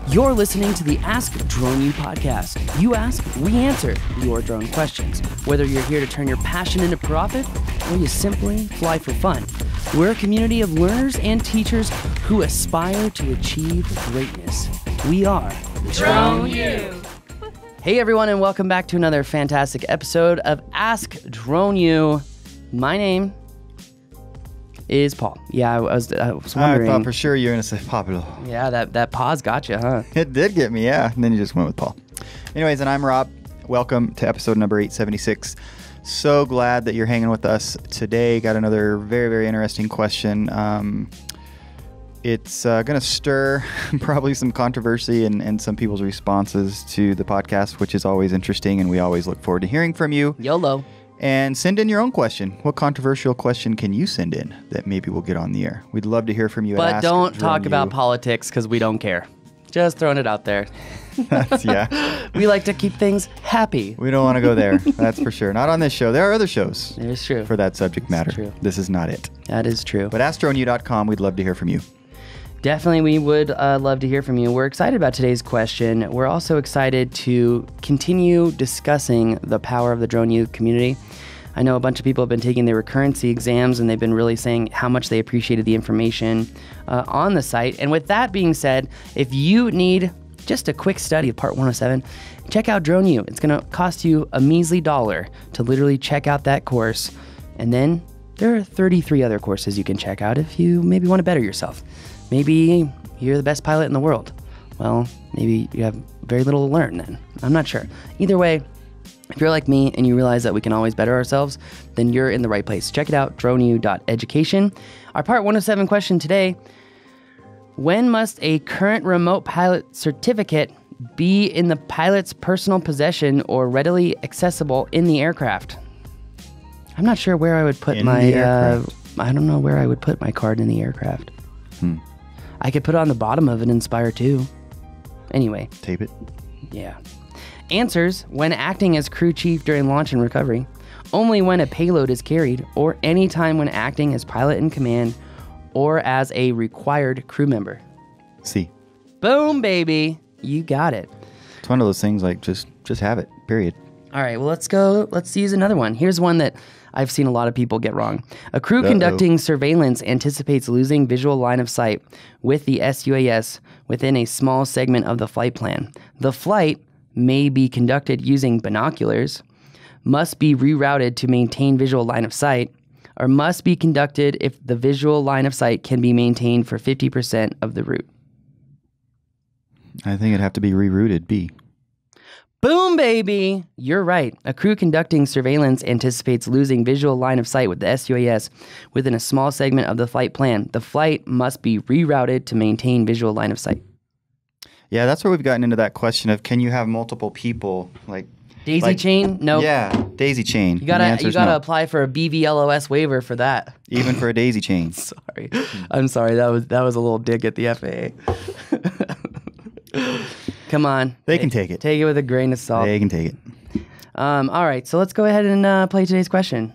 You're listening to the Ask Drone U podcast. You ask, we answer your drone questions. Whether you're here to turn your passion into profit or you simply fly for fun, we're a community of learners and teachers who aspire to achieve greatness. We are Drone U. Hey everyone, and welcome back to another fantastic episode of Ask Drone U. My name is Paul. Yeah, I was wondering. I thought for sure you were going to say Pablo. Yeah, that pause got you, huh? It did get me, yeah. And then you just went with Paul. Anyways, and I'm Rob. Welcome to episode number 876. So glad that you're hanging with us today. Got another very, very interesting question. It's going to stir probably some controversy and some people's responses to the podcast, which is always interesting, and we always look forward to hearing from you. YOLO. And send in your own question. What controversial question can you send in that maybe we'll get on the air? We'd love to hear from you. But don't talk about politics because we don't care. Just throwing it out there. Yeah. We like to keep things happy. We don't want to go there. That's for sure. Not on this show. There are other shows. It is true. For that subject matter. True. This is not it. That is true. But AskDroneU.com, we'd love to hear from you. Definitely, we would love to hear from you. We're excited about today's question. We're also excited to continue discussing the power of the Drone U community. I know a bunch of people have been taking their recurrency exams, and they've been really saying how much they appreciated the information on the site. And with that being said, if you need just a quick study of Part 107, check out Drone U. It's going to cost you a measly $1 to literally check out that course. And then there are 33 other courses you can check out if you maybe want to better yourself. Maybe you're the best pilot in the world. Well, maybe you have very little to learn then. I'm not sure. Either way, if you're like me and you realize that we can always better ourselves, then you're in the right place. Check it out, droneu.education. Our Part 107 question today: when must a current remote pilot certificate be in the pilot's personal possession or readily accessible in the aircraft? I'm not sure where I would put I don't know where I would put my card in the aircraft. I could put it on the bottom of an Inspire 2. Anyway. Tape it. Yeah. Answers: when acting as crew chief during launch and recovery, only when a payload is carried, or any time when acting as pilot in command or as a required crew member. C. Boom, baby. You got it. It's one of those things like just have it, period. All right, well, let's use another one. Here's one that I've seen a lot of people get wrong. A crew conducting surveillance anticipates losing visual line of sight with the SUAS within a small segment of the flight plan. The flight may be conducted using binoculars, must be rerouted to maintain visual line of sight, or must be conducted if the visual line of sight can be maintained for 50% of the route. I think it'd have to be rerouted, B. Boom, baby! You're right. A crew conducting surveillance anticipates losing visual line of sight with the SUAS within a small segment of the flight plan. The flight must be rerouted to maintain visual line of sight. Yeah, that's where we've gotten into that question of, can you have multiple people like daisy chain? No. Yeah, daisy chain. You gotta apply for a BVLOS waiver for that. Even for a daisy chain. Sorry. I'm sorry. That was a little dig at the FAA. Come on. They can take it. Take it with a grain of salt. They can take it. All right, so let's go ahead and play today's question.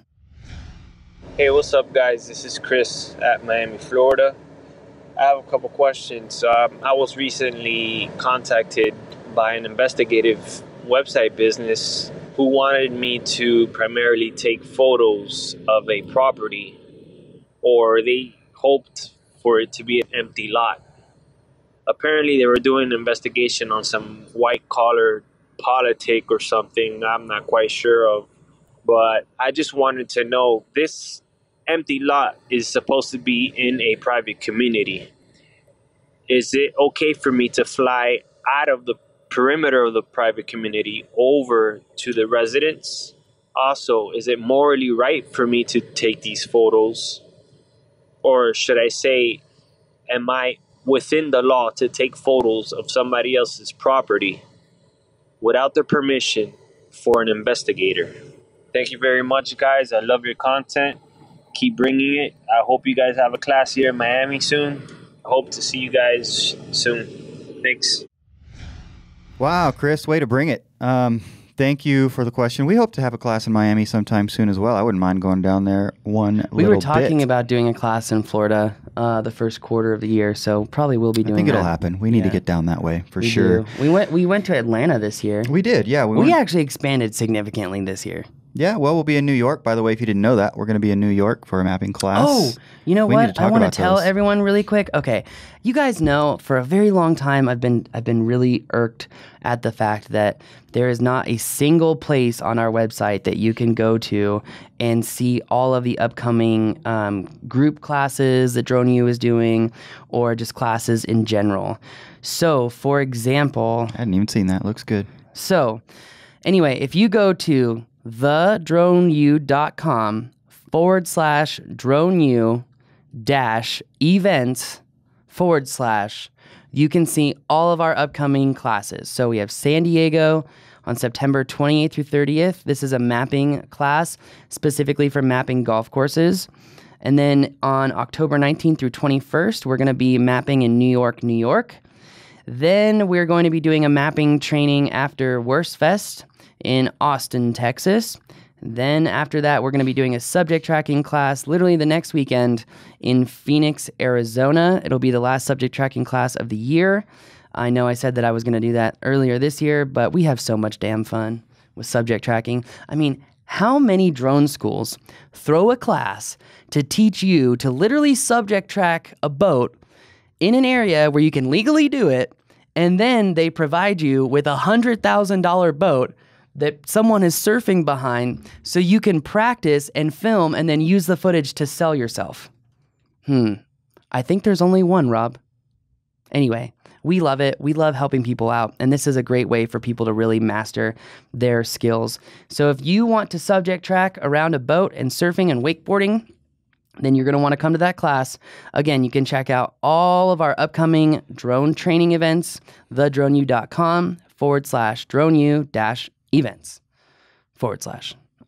Hey, what's up, guys? This is Chris at Miami, Florida. I have a couple questions. I was recently contacted by an investigative website business who wanted me to primarily take photos of a property, or they hoped for it to be an empty lot. Apparently, they were doing an investigation on some white-collar politic or something I'm not quite sure of. But I just wanted to know, this empty lot is supposed to be in a private community. Is it okay for me to fly out of the perimeter of the private community over to the residence? Also, is it morally right for me to take these photos? Or should I say, am I within the law to take photos of somebody else's property without their permission for an investigator? Thank you very much, guys. I love your content. Keep bringing it. I hope you guys have a class here in Miami soon. I hope to see you guys soon. Thanks. Wow, Chris, way to bring it. Thank you for the question. We hope to have a class in Miami sometime soon as well. I wouldn't mind going down there one little bit. We were talking about doing a class in Florida the first quarter of the year, so probably will be doing that. I think it'll happen. We need to get down that way for sure. We went to Atlanta this year. We did, yeah. We actually expanded significantly this year. Yeah, well, we'll be in New York. By the way, if you didn't know that, we're going to be in New York for a mapping class. Oh, you know what? I want to tell everyone really quick. Okay, you guys know for a very long time I've been really irked at the fact that there is not a single place on our website that you can go to and see all of the upcoming group classes that Drone U is doing, or just classes in general. So, for example, I hadn't even seen that. Looks good. So, anyway, if you go to thedroneu.com/droneu-events/ you can see all of our upcoming classes. So we have San Diego on September 28th through 30th. This is a mapping class specifically for mapping golf courses. And then on October 19th through 21st, we're going to be mapping in New York, New York. Then we're going to be doing a mapping training after Worst Fest in Austin, Texas. Then after that, we're going to be doing a subject tracking class literally the next weekend in Phoenix, Arizona. It'll be the last subject tracking class of the year. I know I said that I was going to do that earlier this year, but we have so much damn fun with subject tracking. I mean, how many drone schools throw a class to teach you to literally subject track a boat in an area where you can legally do it, and then they provide you with a $100,000 boat that someone is surfing behind so you can practice and film and then use the footage to sell yourself? I think there's only one, Rob. Anyway, we love it. We love helping people out, and this is a great way for people to really master their skills. So if you want to subject track around a boat and surfing and wakeboarding, then you're going to want to come to that class. Again, you can check out all of our upcoming drone training events, thedroneu.com/droneu-events/.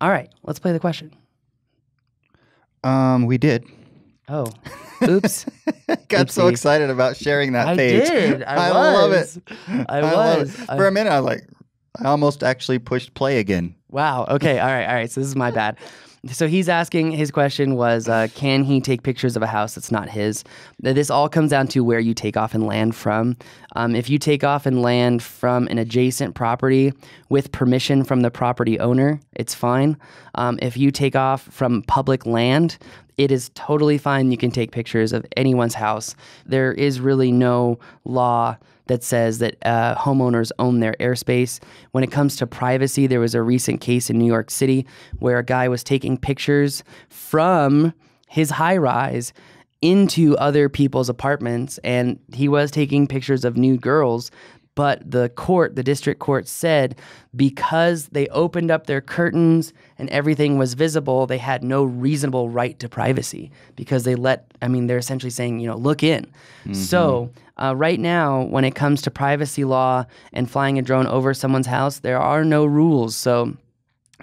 All right, let's play the question. We did. Oh, oops. Got so excited about sharing that page. I did. I love it. I was. For a minute, I was like, I almost actually pushed play again. Wow. Okay. All right. So this is my bad. So he's asking, his question was, can he take pictures of a house that's not his? This all comes down to where you take off and land from. If you take off and land from an adjacent property with permission from the property owner, it's fine. If you take off from public land, it is totally fine. You can take pictures of anyone's house. There is really no law that says that homeowners own their airspace. When it comes to privacy, there was a recent case in New York City where a guy was taking pictures from his high-rise into other people's apartments, and he was taking pictures of nude girls. But the district court said because they opened up their curtains and everything was visible, they had no reasonable right to privacy because they're essentially saying, look in. Mm-hmm. So right now, when it comes to privacy law and flying a drone over someone's house, there are no rules. So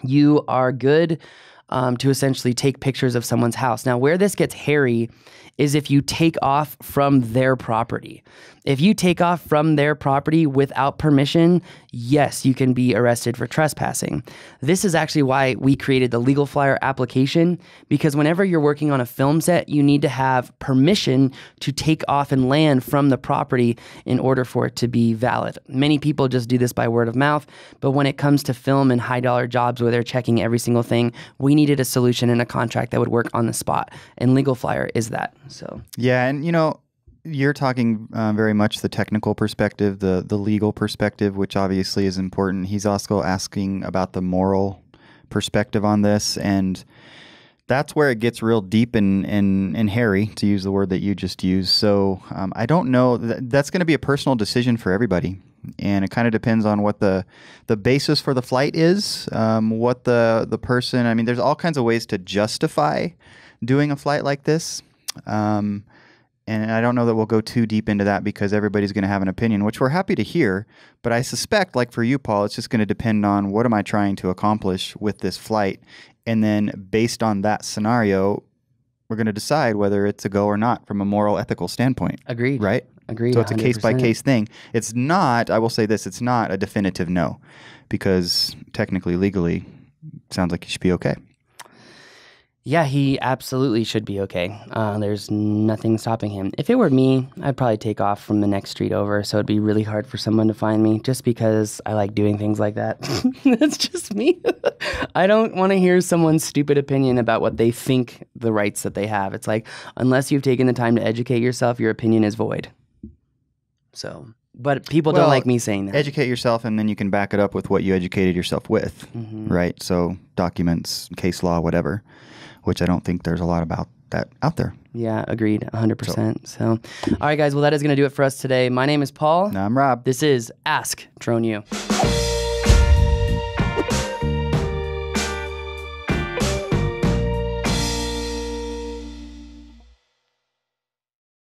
you are good to essentially take pictures of someone's house. Now, where this gets hairy is if you take off from their property. If you take off from their property without permission, yes, you can be arrested for trespassing. This is actually why we created the Legal Flyer application, because whenever you're working on a film set, you need to have permission to take off and land from the property in order for it to be valid. Many people just do this by word of mouth, but when it comes to film and high-dollar jobs where they're checking every single thing, we needed a solution and a contract that would work on the spot, and Legal Flyer is that. So yeah, and you're talking very much the technical perspective, the legal perspective, which obviously is important. He's also asking about the moral perspective on this, and that's where it gets real deep and hairy, to use the word that you just used. So I don't know. That's going to be a personal decision for everybody, and it kind of depends on what the basis for the flight is, what the person. There's all kinds of ways to justify doing a flight like this. And I don't know that we'll go too deep into that because everybody's going to have an opinion, which we're happy to hear. But I suspect, like for you, Paul, it's just going to depend on what am I trying to accomplish with this flight. And then based on that scenario, we're going to decide whether it's a go or not from a moral, ethical standpoint. Agreed. Right? Agreed. So it's a 100%. case-by-case thing. It's not, I will say this, it's not a definitive no because technically, legally, it sounds like you should be okay. Yeah, he absolutely should be okay. There's nothing stopping him. If it were me, I'd probably take off from the next street over, so it'd be really hard for someone to find me, just because I like doing things like that. That's just me. I don't want to hear someone's stupid opinion about what they think the rights that they have. It's like, unless you've taken the time to educate yourself, your opinion is void. So, but people don't like me saying that. Educate yourself, and then you can back it up with what you educated yourself with, right? So documents, case law, whatever, which I don't think there's a lot about that out there. Yeah, agreed, 100%. So, all right, guys, well, that is going to do it for us today. My name is Paul. And I'm Rob. This is Ask Drone U.